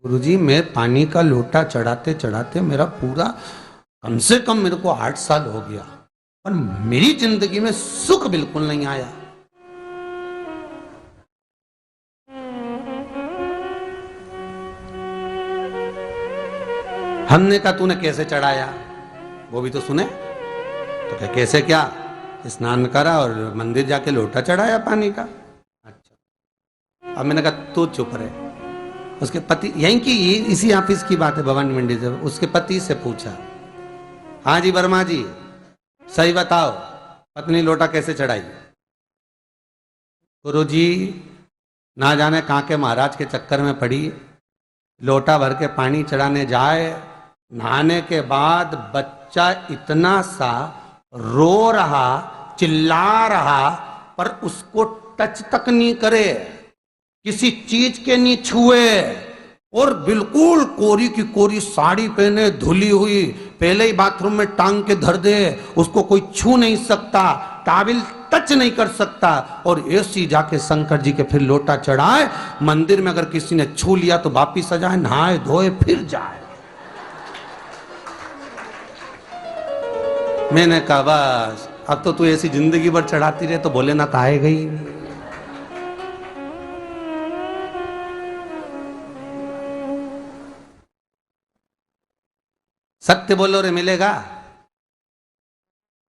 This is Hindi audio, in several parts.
गुरुजी, मैं पानी का लोटा चढ़ाते चढ़ाते मेरा पूरा कम से कम मेरे को 8 साल हो गया, पर मेरी जिंदगी में सुख बिल्कुल नहीं आया। हमने कहा तूने कैसे चढ़ाया, वो भी तो सुने। तो क्या कैसे, क्या स्नान करा और मंदिर जाके लोटा चढ़ाया पानी का। अच्छा, अब मैंने कहा तू चुप रहे। उसके पति, यहीं की इसी ऑफिस की बात है, भवानी मंडी से, उसके पति से पूछा, हाँ जी वर्मा जी सही बताओ, पत्नी लोटा कैसे चढ़ाई। गुरुजी, ना जाने कहाँ के महाराज के चक्कर में पड़ी, लोटा भर के पानी चढ़ाने जाए, नहाने के बाद बच्चा इतना सा रो रहा, चिल्ला रहा, पर उसको टच तक नहीं करे, किसी चीज के नहीं छुए, और बिल्कुल कोरी की कोरी साड़ी पहने, धुली हुई, पहले ही बाथरूम में टांग के धर दे, उसको कोई छू नहीं सकता, टाविल टच नहीं कर सकता, और ऐसी जाके शंकर जी के फिर लोटा चढ़ाए। मंदिर में अगर किसी ने छू लिया तो वापिस आ जाए, नहाए धोए फिर जाए। मैंने कहा बस अब तो तू ऐसी जिंदगी भर चढ़ाती रहे तो भोलेनाथ आएगा ही नहीं। सत्य बोलो रे, मिलेगा।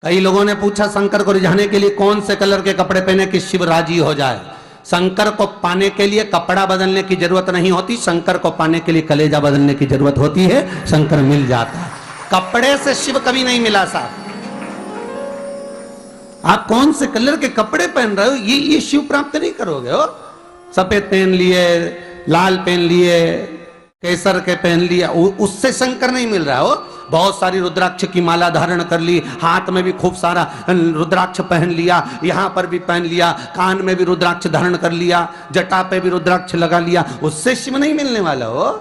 कई लोगों ने पूछा शंकर को रिझाने के लिए कौन से कलर के कपड़े पहने कि शिव राजी हो जाए। शंकर को पाने के लिए कपड़ा बदलने की जरूरत नहीं होती, शंकर को पाने के लिए कलेजा बदलने की जरूरत होती है, शंकर मिल जाता है। कपड़े से शिव कभी नहीं मिला साहब। आप कौन से कलर के कपड़े पहन रहे हो, ये शिव प्राप्त नहीं करोगे हो। सफेद पहन लिए, लाल पहन लिए, केसर के पहन लिया, उससे शंकर नहीं मिल रहा हो। बहुत सारी रुद्राक्ष की माला धारण कर ली, हाथ में भी खूब सारा रुद्राक्ष पहन लिया, यहां पर भी पहन लिया, कान में भी रुद्राक्ष धारण कर लिया, जटा पे भी रुद्राक्ष लगा लिया, उससे शिव नहीं मिलने वाला हो।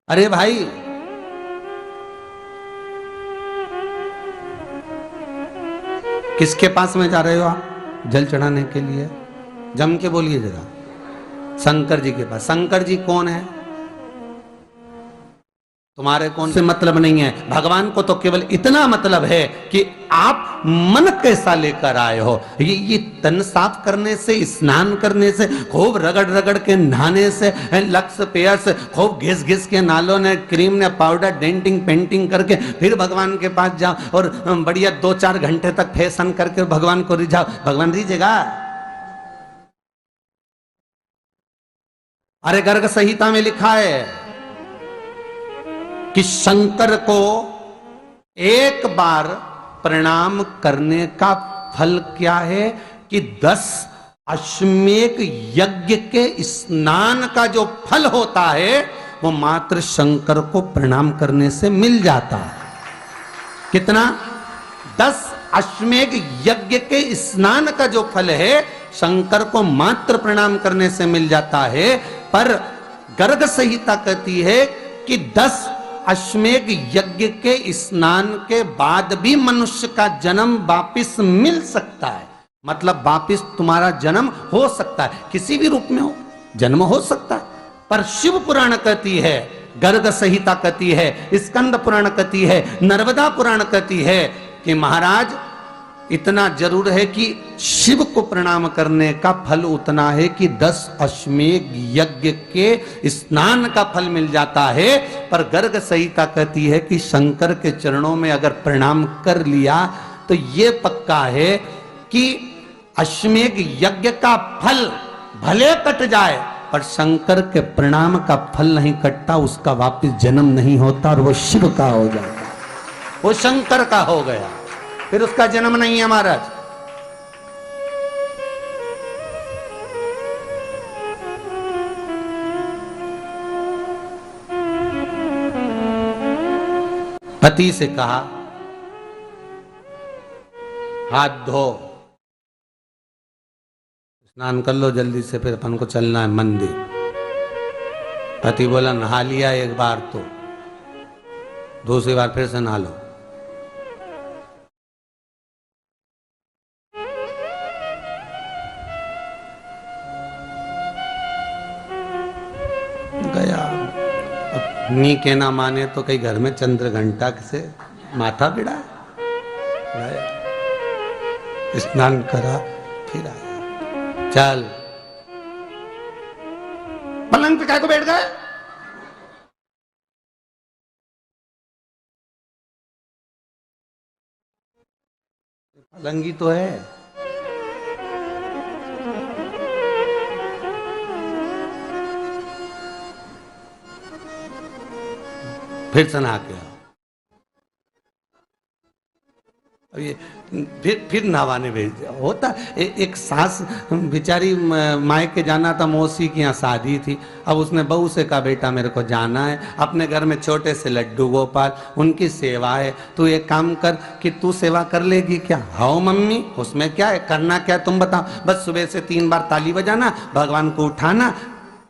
अरे भाई, किसके पास में जा रहे हो आप जल चढ़ाने के लिए? जम के बोलिए जरा। शंकर जी के पास। शंकर जी कौन है? तुम्हारे कौन से मतलब नहीं है। भगवान को तो केवल इतना मतलब है कि आप मन कैसा लेकर आए हो। ये तन साफ करने से, स्नान करने से, खूब रगड़ रगड़ के नहाने से, लक्स पेयर से, खूब घिस घिस के नालों ने, क्रीम ने, पाउडर, डेंटिंग पेंटिंग करके फिर भगवान के पास जाओ और बढ़िया 2-4 घंटे तक फैशन करके भगवान को रिझाओ, भगवान रिझेगा? अरे गर्ग संहिता में लिखा है कि शंकर को एक बार प्रणाम करने का फल क्या है कि 10 अश्वमेध यज्ञ के स्नान का जो फल होता है वो मात्र शंकर को प्रणाम करने से मिल जाता है। कितना? 10 अश्वमेध यज्ञ के स्नान का जो फल है शंकर को मात्र प्रणाम करने से मिल जाता है। पर गर्ग संहिता कहती है कि 10 अश्वमेध यज्ञ के स्नान के बाद भी मनुष्य का जन्म वापिस मिल सकता है। मतलब वापिस तुम्हारा जन्म हो सकता है, किसी भी रूप में हो, जन्म हो सकता है। पर शिव पुराण कहती है, गर्ग संहिता कहती है, स्कंद पुराण कहती है, नर्मदा पुराण कहती है कि महाराज इतना जरूर है कि शिव को प्रणाम करने का फल उतना है कि 10 अश्वमेध यज्ञ के स्नान का फल मिल जाता है। पर गर्ग संहिता कहती है कि शंकर के चरणों में अगर प्रणाम कर लिया तो ये पक्का है कि अश्वमेध यज्ञ का फल भले कट जाए पर शंकर के प्रणाम का फल नहीं कटता, उसका वापिस जन्म नहीं होता और वो शिव का हो जाता, वो शंकर का हो गया, फिर उसका जन्म नहीं है महाराज। पति से कहा हाथ धो, स्नान कर लो जल्दी से, फिर अपन को चलना है मंदिर। पति बोला नहा लिया एक बार तो दूसरी बार फिर से नहा लो। नी के ना माने तो कई घर में चंद्र घंटा से माथा भिड़ा, स्नान करा फिर आया। चल पलंग पे काय को बैठ गए? पलंगी तो है। फिर से नहा के आओ। अब ये फिर नहवाने भेज दिया। होता एक सास बेचारी मायके जाना था, मौसी की यहाँ शादी थी। अब उसने बहू से कहा बेटा मेरे को जाना है, अपने घर में छोटे से लड्डू गोपाल, उनकी सेवा है, तू एक काम कर कि तू सेवा कर लेगी क्या? हाँ मम्मी, उसमें क्या है, करना क्या है तुम बताओ। बस सुबह से 3 बार ताली बजाना, भगवान को उठाना,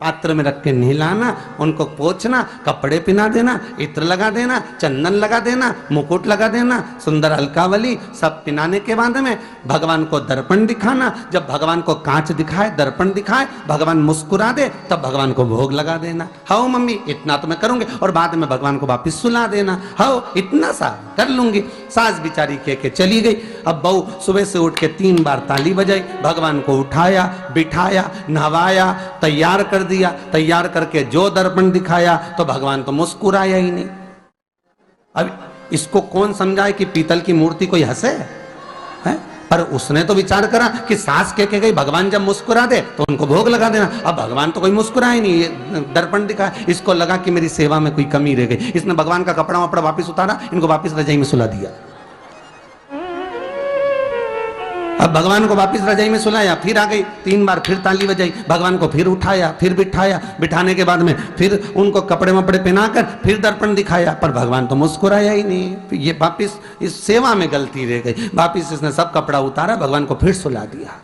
पात्र में रख के नहलाना, उनको पोंछना, कपड़े पहना देना, इत्र लगा देना, चंदन लगा देना, मुकुट लगा देना, सुंदर अलकावली सब पिनाने के बाद में भगवान को दर्पण दिखाना। जब भगवान को कांच दिखाए, दर्पण दिखाए, भगवान मुस्कुरा दे, तब भगवान को भोग लगा देना। हाँ मम्मी इतना तो मैं करूंगी, और बाद में भगवान को वापिस सुला देना। हाँ इतना सा कर लूंगी। सास बिचारी कह के चली गई। अब बहू सुबह से उठ के 3 बार ताली बजाई, भगवान को उठाया, बिठाया, नहवाया, तैयार कर दिया। तैयार करके जो दर्पण दिखाया तो भगवान तो मुस्कुराया ही नहीं। अब इसको कौन समझाए कि पीतल की मूर्ति कोई हंसे है? पर उसने तो विचार करा कि सास के गई भगवान जब मुस्कुरा दे तो उनको भोग लगा देना। अब भगवान तो कोई मुस्कुराए नहीं, ये दर्पण दिखाया। इसको लगा कि मेरी सेवा में कोई कमी रह गई। इसने भगवान का कपड़ा वपड़ा वापिस उतारा, इनको वापिस रजाई में सुला दिया। अब भगवान को वापिस रजाई में सुलाया, फिर आ गई, 3 बार फिर ताली बजाई, भगवान को फिर उठाया, फिर बिठाया, बिठाने के बाद में फिर उनको कपड़े वपड़े पहनाकर फिर दर्पण दिखाया, पर भगवान तो मुस्कुराया ही नहीं। ये वापिस इस सेवा में गलती रह गई। वापिस इसने सब कपड़ा उतारा, भगवान को फिर सुला दिया।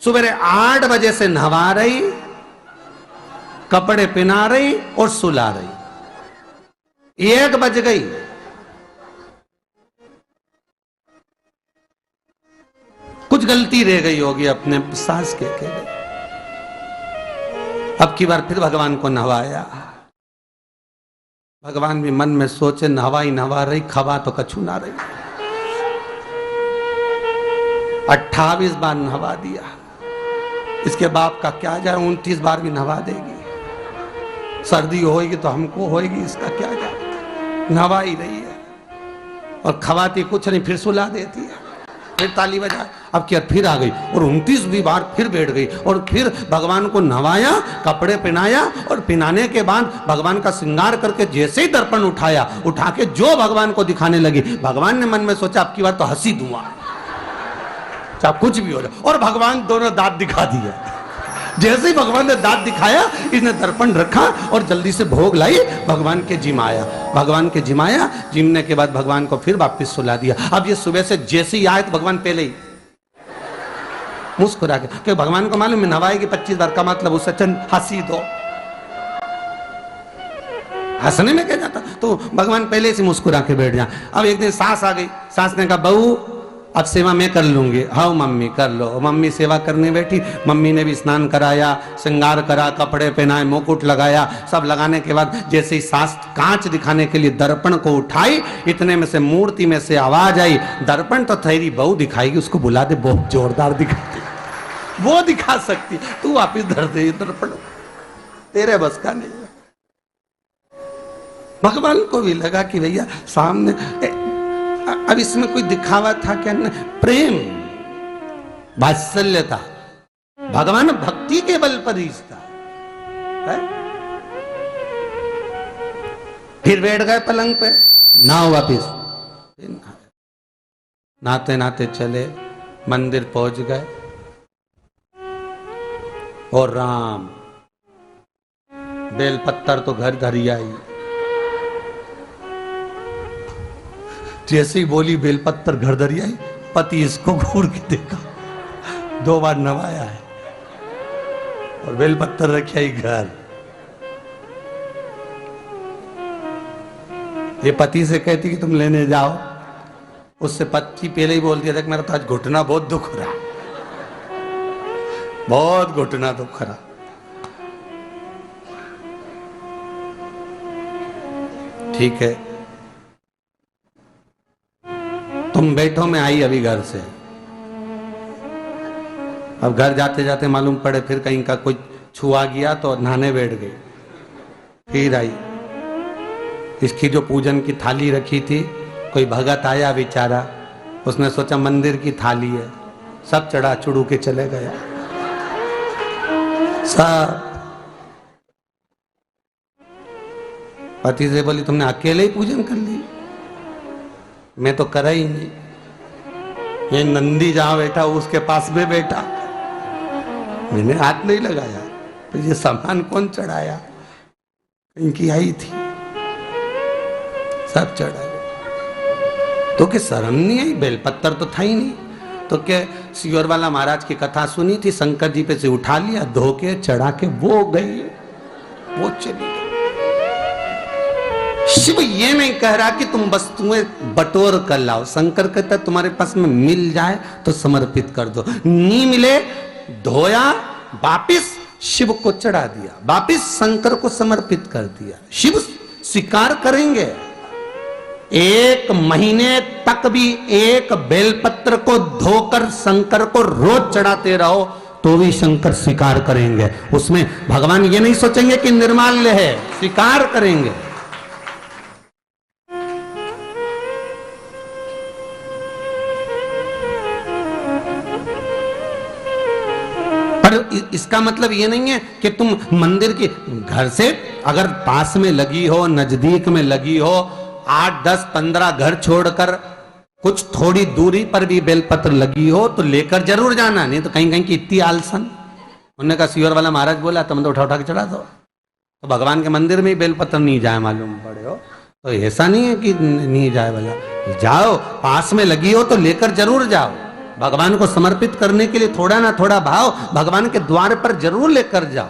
सुबह 8 बजे से नहवा रही, कपड़े पहना रही और सुला रही। 1 बज गई। कुछ गलती रह गई होगी अपने सास के गई। अब की बार फिर भगवान को नहवाया। भगवान भी मन में सोचे नहवाई नहवा रही, खवा तो कछु ना रही। 28 बार नहवा दिया। इसके बाप का क्या जाए, 29 बार भी नहवा देगी। सर्दी होगी तो हमको होगी, इसका क्या जाए। नहवा ही रही है और खवाती कुछ नहीं, फिर सुला देती है, फिर ताली बजा। अब क्या फिर आ गई और 29वीं बार फिर बैठ गई और फिर भगवान को नहवाया, कपड़े पहनाया और पहनाने के बाद भगवान का श्रृंगार करके जैसे ही दर्पण उठाया, उठा के जो भगवान को दिखाने लगी, भगवान ने मन में सोचा अब की बार तो हंसी दूंगा, चाहे कुछ भी हो जाए। और भगवान दोनों दांत दिखा दिए। जैसे ही भगवान ने दांत दिखाया, इसने दर्पण रखा और जल्दी से भोग लाई, भगवान के जिमाया। भगवान के जिमाया, जिमने के बाद भगवान को फिर वापस सुला दिया। अब ये सुबह से जैसे ही आए तो भगवान पहले ही मुस्कुरा के, क्योंकि भगवान को मालूम है नहवाएगी 25 बार का मतलब उससे चंद हंसी दो, हंसने में क्या जाता। तो भगवान पहले से मुस्कुरा के बैठ जाए। अब एक दिन सास आ गई। सास ने कहा बहू अब सेवा मैं कर लूंगी। हाँ मम्मी कर लो। मम्मी सेवा करने बैठी। मम्मी ने भी स्नान कराया, श्रृंगार करा, कपड़े पहनाए, मुकुट लगाया। सब लगाने के बाद जैसे ही सास कांच दिखाने के लिए दर्पण को उठाई, इतने में से मूर्ति में से आवाज आई, दर्पण तो तेरी बहू दिखाएगी, उसको बुला दे, बहुत जोरदार दिखाती, वो दिखा सकती, तू वापिस धर दे दर्पण, तेरे बस का नहीं। भगवान को भी लगा कि भैया सामने, अब इसमें कोई दिखावा था क्या? प्रेम, वात्सल्य था। भगवान भक्ति के बल पर रिश्ता है। फिर बैठ गए पलंग पे, नाव वापिस, नाते नाते चले, मंदिर पहुंच गए और राम बेलपत्तर तो घर धरी आई। जैसे ही बोली बेलपत्तर घर धरी आई, पति इसको घूर के देखा, 2 बार नवाया है और बेलपत्तर रखा ही घर। ये पति से कहती कि तुम लेने जाओ, उससे पति पहले ही बोल दिया था कि मेरा तो आज घुटना बहुत दुख रहा, बहुत घुटना दुख रहा। ठीक है, तुम बैठो, मैं आई अभी घर से। अब घर जाते जाते मालूम पड़े फिर कहीं का कोई छुआ गया तो नहाने बैठ गई। फिर आई, इसकी जो पूजन की थाली रखी थी, कोई भगत आया बेचारा, उसने सोचा मंदिर की थाली है, सब चढ़ा चुड़ू के चले गया सब। पति से बोली तुमने अकेले ही पूजन कर ली, मैं तो करा ही नहीं। ये नंदी जहां बैठा उसके पास में बैठा, मैंने हाथ नहीं लगाया। तो ये सामान कौन चढ़ाया? इनकी आई थी, सब चढ़ाया। तो क्या शर्म नहीं आई? बेलपत्तर तो था ही नहीं। तो क्या सियोर वाला महाराज की कथा सुनी थी, शंकर जी पे से उठा लिया, धो के चढ़ा के वो गई, वो चली गई। शिव ये नहीं कह रहा कि तुम वस्तुएं बटोर कर लाओ। शंकर कहता तुम्हारे पास में मिल जाए तो समर्पित कर दो, नहीं मिले धोया, वापिस शिव को चढ़ा दिया, वापिस शंकर को समर्पित कर दिया। शिव स्वीकार करेंगे। 1 महीने तक भी एक बेलपत्र को धोकर शंकर को रोज चढ़ाते रहो तो भी शंकर स्वीकार करेंगे। उसमें भगवान ये नहीं सोचेंगे कि निर्माल्य है, स्वीकार करेंगे। इसका मतलब ये नहीं है कि तुम मंदिर के घर से अगर पास में लगी हो, नजदीक में लगी हो, 8, 10, 15 घर छोड़कर कुछ थोड़ी दूरी पर भी बेलपत्र लगी हो तो लेकर जरूर जाना। नहीं तो कहीं कहीं की इतनी आलसन। उन्होंने कहा सियोर वाला महाराज बोला तुम तो उठा उठा के चढ़ा दो, तो भगवान के मंदिर में ही बेलपत्र नहीं जाए मालूम पड़े हो। तो ऐसा नहीं है कि नहीं जाए वाला, जाओ, पास में लगी हो तो लेकर जरूर जाओ। भगवान को समर्पित करने के लिए थोड़ा ना थोड़ा भाव भगवान के द्वार पर जरूर लेकर जाओ।